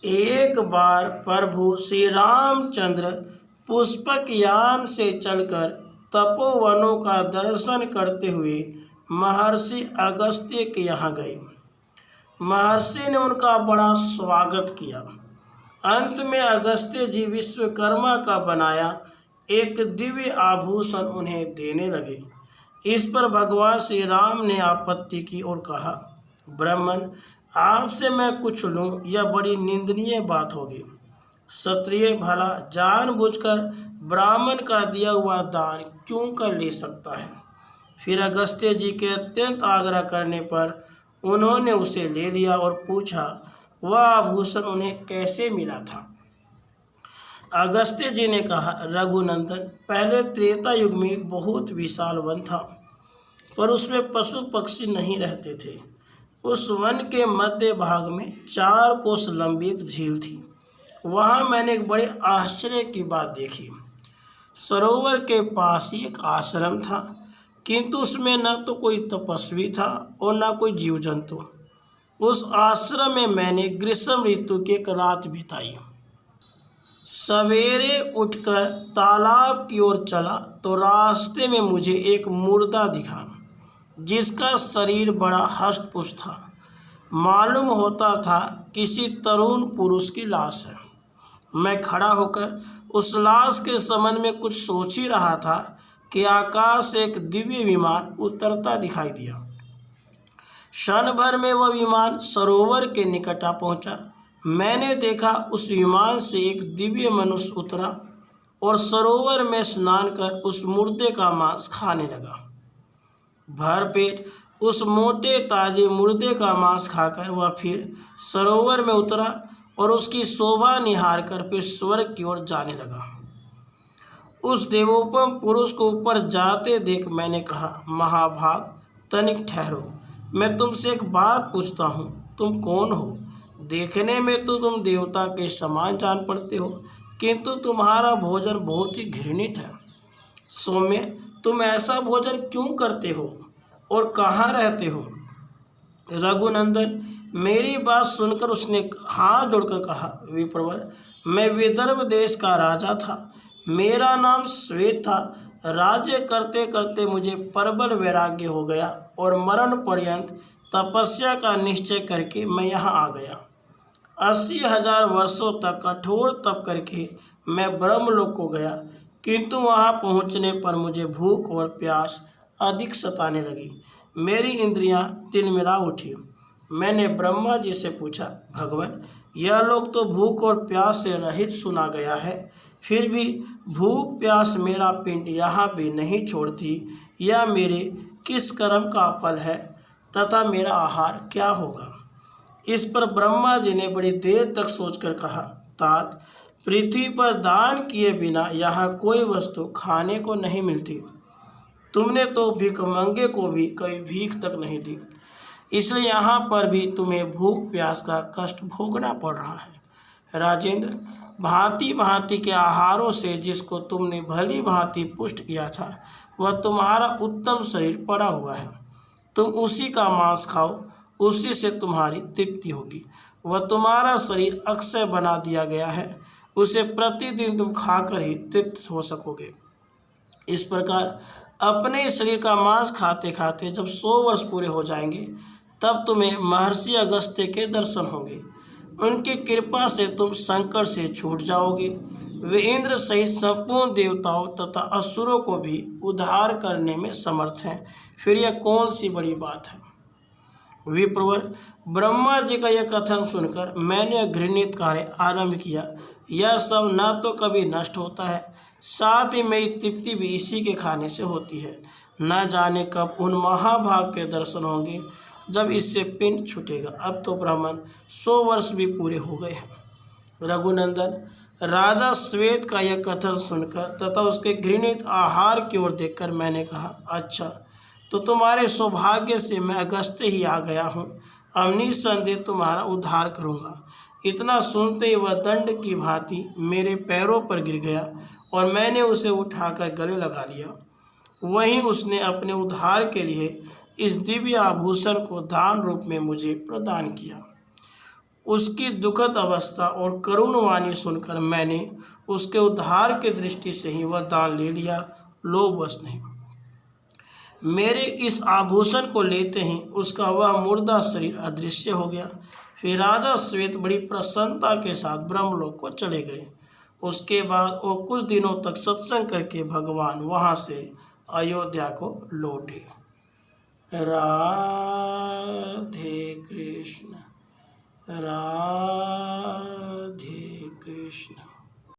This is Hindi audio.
एक बार प्रभु श्री रामचंद्र पुष्पक यान से चलकर तपोवनों का दर्शन करते हुए महर्षि अगस्त्य के यहाँ गए। महर्षि ने उनका बड़ा स्वागत किया। अंत में अगस्त्य जी विश्वकर्मा का बनाया एक दिव्य आभूषण उन्हें देने लगे। इस पर भगवान श्री राम ने आपत्ति की और कहा, ब्राह्मण, आपसे मैं कुछ लूँ यह बड़ी निंदनीय बात होगी। क्षत्रिय भला जानबूझकर ब्राह्मण का दिया हुआ दान क्यों कर ले सकता है। फिर अगस्त्य जी के अत्यंत आग्रह करने पर उन्होंने उसे ले लिया और पूछा वह आभूषण उन्हें कैसे मिला था। अगस्त्य जी ने कहा, रघुनंदन, पहले त्रेता युग में एक बहुत विशाल वन था, पर उसमें पशु पक्षी नहीं रहते थे। उस वन के मध्य भाग में 4 कोस लंबी एक झील थी। वहाँ मैंने एक बड़े आश्चर्य की बात देखी। सरोवर के पास ही एक आश्रम था, किंतु उसमें न तो कोई तपस्वी था और न कोई जीव जंतु। उस आश्रम में मैंने ग्रीष्म ऋतु की एक रात बिताई। सवेरे उठकर तालाब की ओर चला तो रास्ते में मुझे एक मुर्दा दिखा, जिसका शरीर बड़ा हष्ट-पुष्ट था। मालूम होता था किसी तरुण पुरुष की लाश है। मैं खड़ा होकर उस लाश के संबंध में कुछ सोच ही रहा था कि आकाश से एक दिव्य विमान उतरता दिखाई दिया। क्षण भर में वह विमान सरोवर के निकट आ पहुंचा। मैंने देखा उस विमान से एक दिव्य मनुष्य उतरा और सरोवर में स्नान कर उस मुर्दे का मांस खाने लगा। भरपेट उस मोटे ताजे मुर्दे का मांस खाकर वह फिर सरोवर में उतरा और उसकी शोभा निहार कर फिर स्वर्ग की ओर जाने लगा। उस देवोपम पुरुष को ऊपर जाते देख मैंने कहा, महाभाग, तनिक ठहरो, मैं तुमसे एक बात पूछता हूँ, तुम कौन हो। देखने में तो तुम देवता के समान जान पड़ते हो, किंतु तुम्हारा भोजन बहुत ही घृणित है। सौम्य, तुम ऐसा भोजन क्यों करते हो और कहाँ रहते हो। रघुनंदन, मेरी बात सुनकर उसने हाथ जोड़कर कहा, विप्रवर, मैं विदर्भ देश का राजा था। मेरा नाम श्वेत था। राज्य करते करते मुझे प्रबल वैराग्य हो गया और मरण पर्यंत तपस्या का निश्चय करके मैं यहाँ आ गया। 80,000 वर्षों तक कठोर तप करके मैं ब्रह्मलोक को गया, किंतु वहाँ पहुँचने पर मुझे भूख और प्यास अधिक सताने लगी। मेरी इंद्रियां तिलमिला उठी। मैंने ब्रह्मा जी से पूछा, भगवान, यह लोग तो भूख और प्यास से रहित सुना गया है, फिर भी भूख प्यास मेरा पिंड यहाँ भी नहीं छोड़ती। यह मेरे किस कर्म का फल है तथा मेरा आहार क्या होगा। इस पर ब्रह्मा जी ने बड़ी देर तक सोचकर कहा, तात, पृथ्वी पर दान किए बिना यहाँ कोई वस्तु खाने को नहीं मिलती। तुमने तो भिखमंगे को भी कभी भीख तक नहीं दी, इसलिए यहाँ पर भी तुम्हें भूख प्यास का कष्ट भोगना पड़ रहा है। राजेंद्र, भांति भांति के आहारों से जिसको तुमने भली भांति पुष्ट किया था, वह तुम्हारा उत्तम शरीर पड़ा हुआ है। तुम उसी का मांस खाओ, उसी से तुम्हारी तृप्ति होगी। वह तुम्हारा शरीर अक्षय बना दिया गया है, उसे प्रतिदिन तुम खाकर ही तृप्त हो सकोगे। इस प्रकार अपने शरीर का मांस खाते खाते जब 100 वर्ष पूरे हो जाएंगे, तब तुम्हें महर्षि अगस्त्य के दर्शन होंगे। उनकी कृपा से तुम संकट से छूट जाओगे। वे इंद्र सहित संपूर्ण देवताओं तथा असुरों को भी उद्धार करने में समर्थ हैं। फिर यह कौन सी बड़ी बात है। विप्रवर, ब्रह्मा जी का यह कथन सुनकर मैंने घृणित कार्य आरंभ किया। यह सब न तो कभी नष्ट होता है, साथ ही मेरी तृप्ति भी इसी के खाने से होती है। न जाने कब उन महाभाग के दर्शन होंगे जब इससे पिंड छूटेगा। अब तो ब्राह्मण 100 वर्ष भी पूरे हो गए हैं। रघुनंदन, राजा श्वेत का यह कथन सुनकर तथा उसके घृणित आहार की ओर देखकर मैंने कहा, अच्छा, तो तुम्हारे सौभाग्य से मैं अगस्त्य ही आ गया हूँ। अब निस्संदेह तुम्हारा उद्धार करूँगा। इतना सुनते ही वह दंड की भांति मेरे पैरों पर गिर गया और मैंने उसे उठाकर गले लगा लिया। वहीं उसने अपने उद्धार के लिए इस दिव्य आभूषण को दान रूप में मुझे प्रदान किया। उसकी दुखद अवस्था और करुण वाणी सुनकर मैंने उसके उद्धार की दृष्टि से ही वह दान ले लिया, लोभवश नहीं। मेरे इस आभूषण को लेते ही उसका वह मुर्दा शरीर अदृश्य हो गया। फिर राजा श्वेत बड़ी प्रसन्नता के साथ ब्रह्मलोक को चले गए। उसके बाद वो कुछ दिनों तक सत्संग करके भगवान वहाँ से अयोध्या को लौटे। राधे कृष्ण, राधे कृष्ण।